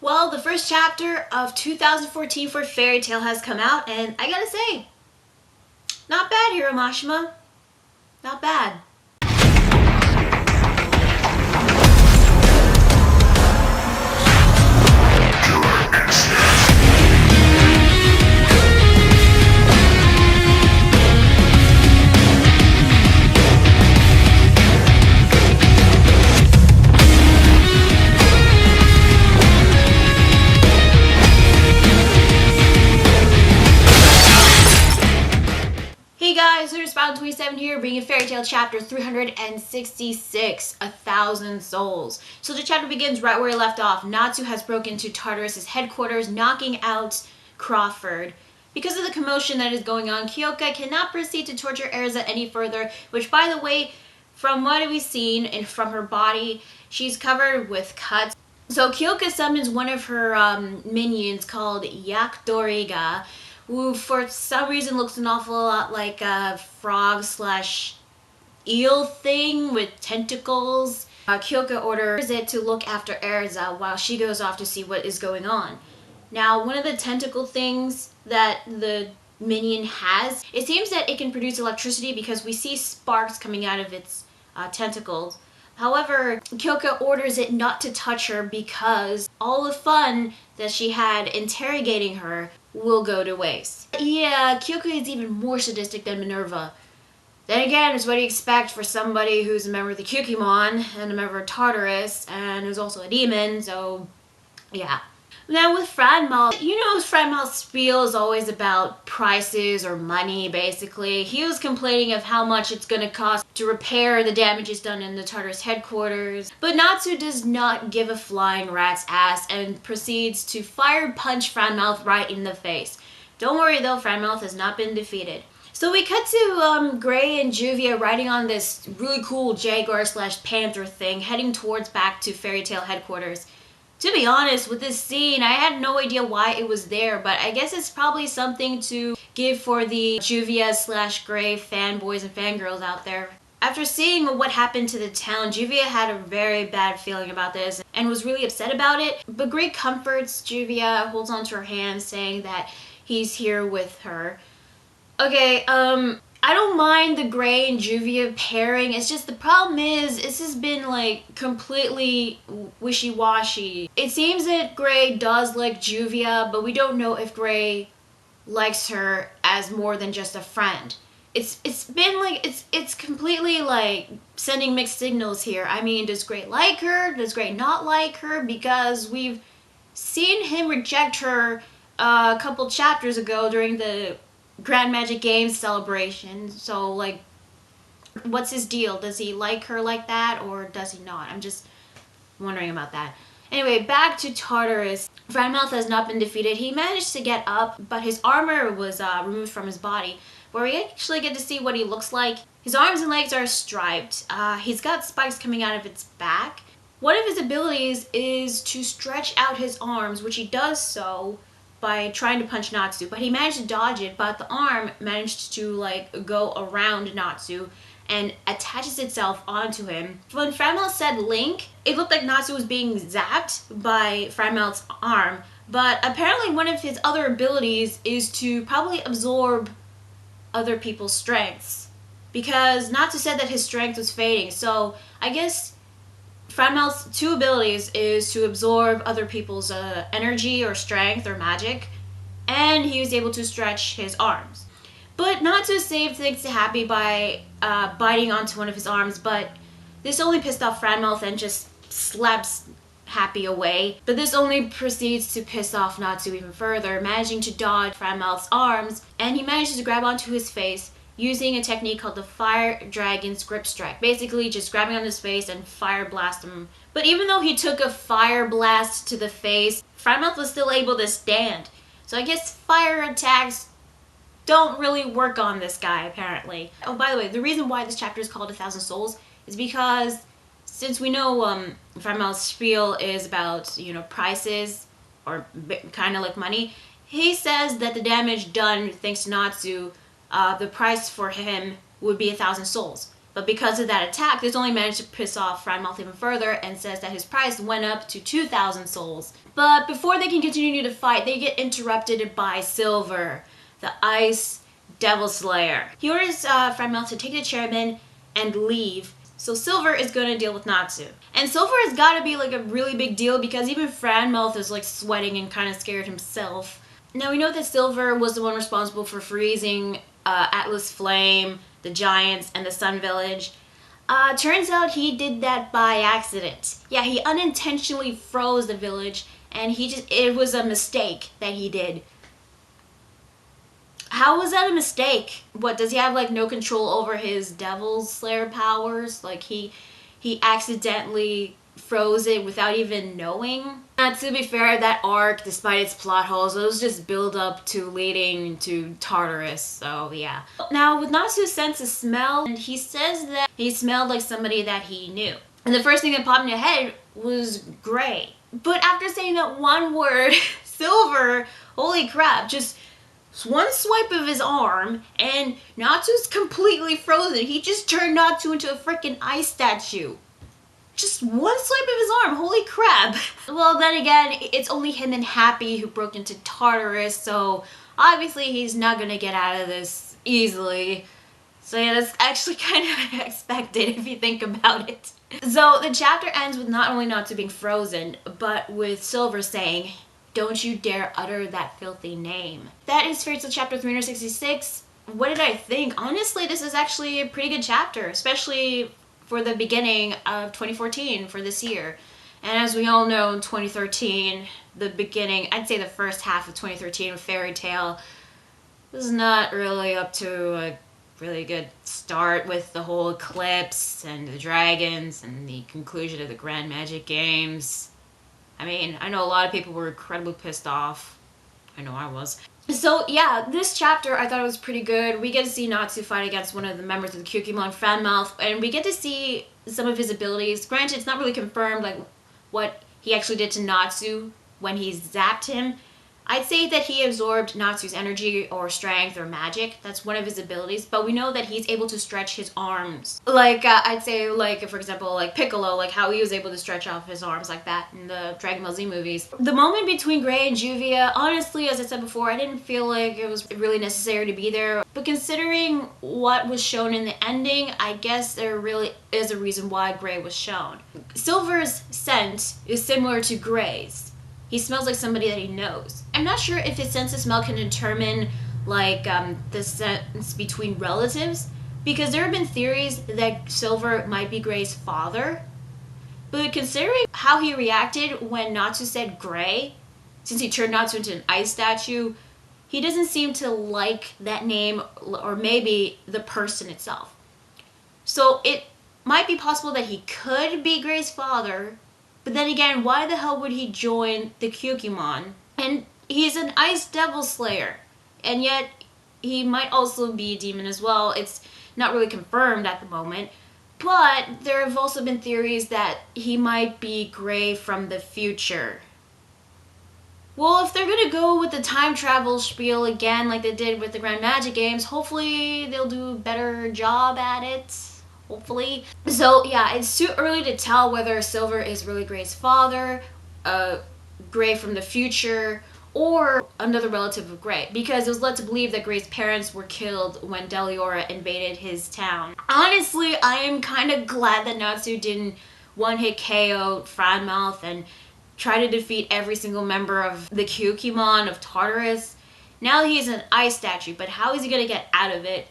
Well, the first chapter of 2014 for Fairy Tail has come out, and I gotta say, not bad, Hiromashima. Not bad. Hey guys, Spout27 here, bringing Fairy Tail chapter 366, 1,000 Souls. So the chapter begins right where it left off. Natsu has broken into Tartaros' headquarters, knocking out Crawford. Because of the commotion that is going on, Kyoka cannot proceed to torture Erza any further, which, by the way, from what we've seen and from her body, she's covered with cuts. So Kyoka summons one of her minions called Yakdoriga, who for some reason looks an awful lot like a frog slash eel thing with tentacles. Kyoka orders it to look after Erza while she goes off to see what is going on. Now, one of the tentacle things that the minion has, it seems that it can produce electricity because we see sparks coming out of its tentacles. However, Kyoka orders it not to touch her because all the fun that she had interrogating her will go to waste. Yeah, Kyoka is even more sadistic than Minerva. Then again, it's what you expect for somebody who's a member of the Kyukimon and a member of Tartaros and who's also a demon, so yeah. Now with Franmalth, you know Franmalth's spiel is always about prices or money, basically. He was complaining of how much it's going to cost to repair the damages done in the Tartaros headquarters. But Natsu does not give a flying rat's ass and proceeds to fire punch Franmalth right in the face. Don't worry though, Franmalth has not been defeated. So we cut to Gray and Juvia riding on this really cool jaguar slash panther thing, heading towards back to Fairy Tail headquarters. To be honest, with this scene, I had no idea why it was there, but I guess it's probably something to give for the Juvia slash Gray fanboys and fangirls out there. After seeing what happened to the town, Juvia had a very bad feeling about this and was really upset about it, but Gray comforts Juvia, holds onto her hand, saying that he's here with her. Okay, I don't mind the Gray and Juvia pairing. It's just the problem is this has been like completely wishy-washy. It seems that Gray does like Juvia, but we don't know if Gray likes her as more than just a friend. It's been like it's completely like sending mixed signals here. I mean, does Gray like her? Does Gray not like her? Because we've seen him reject her a couple chapters ago during the Grand Magic Games celebration. So like, what's his deal? Does he like her like that or does he not? I'm just wondering about that. Anyway, back to Tartaros. Franmalth has not been defeated. He managed to get up, but his armor was removed from his body, where we actually get to see what he looks like. His arms and legs are striped. He's got spikes coming out of its back. One of his abilities is to stretch out his arms, which he does so by trying to punch Natsu, but he managed to dodge it, but the arm managed to like go around Natsu and attaches itself onto him. When Franmalth said Link, it looked like Natsu was being zapped by Franmalth's arm, but apparently one of his other abilities is to probably absorb other people's strengths, because Natsu said that his strength was fading, so I guess Franmalth's two abilities is to absorb other people's energy or strength or magic, and he was able to stretch his arms. But Natsu saved things to Happy by biting onto one of his arms, but this only pissed off Franmalth and just slaps Happy away. But this only proceeds to piss off Natsu even further, managing to dodge Franmalth's arms, and he manages to grab onto his face using a technique called the Fire Dragon's Grip Strike. Basically just grabbing on his face and fire blast him. But even though he took a fire blast to the face, Franmalth was still able to stand. So I guess fire attacks don't really work on this guy, apparently. Oh, by the way, the reason why this chapter is called 1,000 Souls is because since we know Franmalth's spiel is about, you know, prices, or kind of like money, he says that the damage done thanks to Natsu, the price for him would be 1,000 souls. But because of that attack, this only managed to piss off Franmalth even further and says that his price went up to 2,000 souls. But before they can continue to fight, they get interrupted by Silver, the Ice Devil Slayer. He orders Franmalth to take the chairman and leave. So Silver is going to deal with Natsu. And Silver has got to be like a really big deal because even Franmalth is like sweating and kind of scared himself. Now we know that Silver was the one responsible for freezing Atlas Flame, the Giants, and the Sun Village. Turns out he did that by accident. Yeah, he unintentionally froze the village and it was a mistake that he did. How was that a mistake? What, does he have like no control over his Devil Slayer powers? Like he accidentally froze it without even knowing? To be fair, that arc, despite its plot holes, it was just build up to leading to Tartaros, so yeah. Now, with Natsu's sense of smell, he says that he smelled like somebody that he knew. And the first thing that popped in your head was gray. But after saying that one word, Silver, holy crap, just one swipe of his arm and Natsu's completely frozen. He just turned Natsu into a freaking ice statue. Just one swipe of his arm, holy crap. Well, then again, it's only him and Happy who broke into Tartarus, so obviously he's not gonna get out of this easily. So yeah, that's actually kind of expected if you think about it. So the chapter ends with not only Natsu being frozen, but with Silver saying, "Don't you dare utter that filthy name." That is Fairy Tail chapter 366. What did I think? Honestly, this is actually a pretty good chapter, especially for the beginning of 2014 for this year. And as we all know, in 2013, the beginning, I'd say the first half of 2013 with Fairy Tail was not really up to a really good start with the whole eclipse and the dragons and the conclusion of the Grand Magic Games. I mean, I know a lot of people were incredibly pissed off. I know I was. So yeah, this chapter I thought it was pretty good. We get to see Natsu fight against one of the members of the Kyukimon, Franmalth, and we get to see some of his abilities. Granted, it's not really confirmed like what he actually did to Natsu when he zapped him. I'd say that he absorbed Natsu's energy or strength or magic. That's one of his abilities, but we know that he's able to stretch his arms. Like, I'd say, like, for example, like Piccolo, like how he was able to stretch off his arms like that in the Dragon Ball Z movies. The moment between Gray and Juvia, honestly, as I said before, I didn't feel like it was really necessary to be there. But considering what was shown in the ending, I guess there really is a reason why Gray was shown. Silver's scent is similar to Gray's. He smells like somebody that he knows. I'm not sure if his sense of smell can determine like the sense between relatives, because there have been theories that Silver might be Gray's father. But considering how he reacted when Natsu said Gray, since he turned Natsu into an ice statue, he doesn't seem to like that name or maybe the person itself. So it might be possible that he could be Gray's father. But then again, why the hell would he join the Kyukimon? And he's an Ice Devil Slayer. And yet, he might also be a demon as well. It's not really confirmed at the moment. But there have also been theories that he might be Gray from the future. Well, if they're gonna go with the time travel spiel again like they did with the Grand Magic Games, hopefully they'll do a better job at it. Hopefully. So yeah, it's too early to tell whether Silver is really Gray's father, Gray from the future, or another relative of Gray, because it was led to believe that Gray's parents were killed when Deliora invaded his town. Honestly, I am kind of glad that Natsu didn't one-hit KO Franmalth and try to defeat every single member of the Kyukimon of Tartarus. Now he's an ice statue, but how is he gonna get out of it?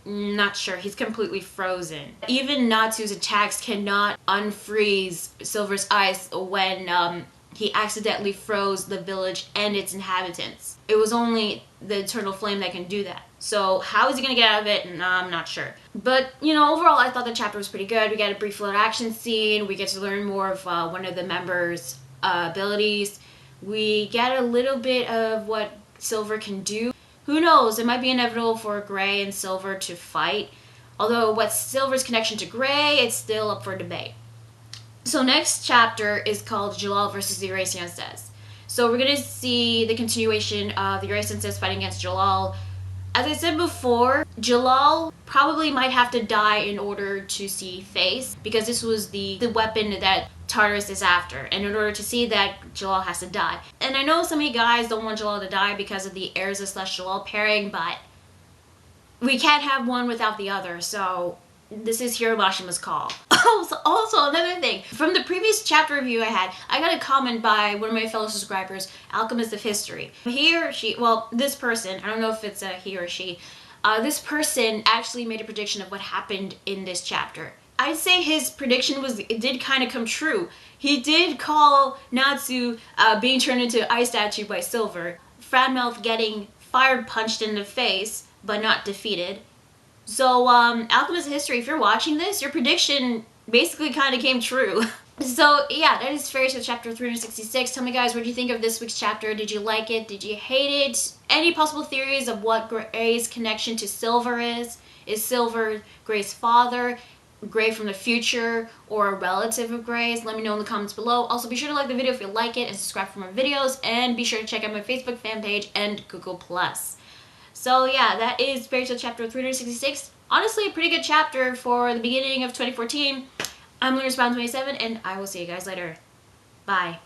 Not sure. He's completely frozen. Even Natsu's attacks cannot unfreeze Silver's ice when he accidentally froze the village and its inhabitants. It was only the Eternal Flame that can do that. So how is he gonna get out of it? I'm not sure. But, you know, overall I thought the chapter was pretty good. We got a brief little action scene. We get to learn more of one of the members' abilities. We get a little bit of what Silver can do. Who knows, it might be inevitable for Gray and Silver to fight. Although what's Silver's connection to Gray, it's still up for debate. So next chapter is called Jalal versus the Eurasienses. So we're going to see the continuation of the Eurasienses fighting against Jalal. As I said before, Jalal probably might have to die in order to see Face, because this was the weapon that Tartaros is after, and in order to see that, Jalal has to die. And I know some of you guys don't want Jalal to die because of the Erza/Jalal pairing, but we can't have one without the other, so this is Hiromashima's call. Also, another thing, from the previous chapter review I got a comment by one of my fellow subscribers, Alchemist of History. He or she, well, this person, I don't know if it's a he or she, this person actually made a prediction of what happened in this chapter. I'd say his prediction it did kind of come true. He did call Natsu being turned into ice statue by Silver, Franmalth getting fire punched in the face, but not defeated. So, Alchemist of History, if you're watching this, your prediction basically kind of came true. So, yeah, that is Fairy Tale Chapter 366. Tell me, guys, what do you think of this week's chapter? Did you like it? Did you hate it? Any possible theories of what Gray's connection to Silver is? Is Silver Gray's father, Gray from the future, or a relative of Gray's? Let me know in the comments below. Also, be sure to like the video if you like it and subscribe for more videos. And be sure to check out my Facebook fan page and Google+. So yeah, that is Fairy Tale Chapter 366. Honestly, a pretty good chapter for the beginning of 2014. I'm Lunar Spawn 27, and I will see you guys later. Bye.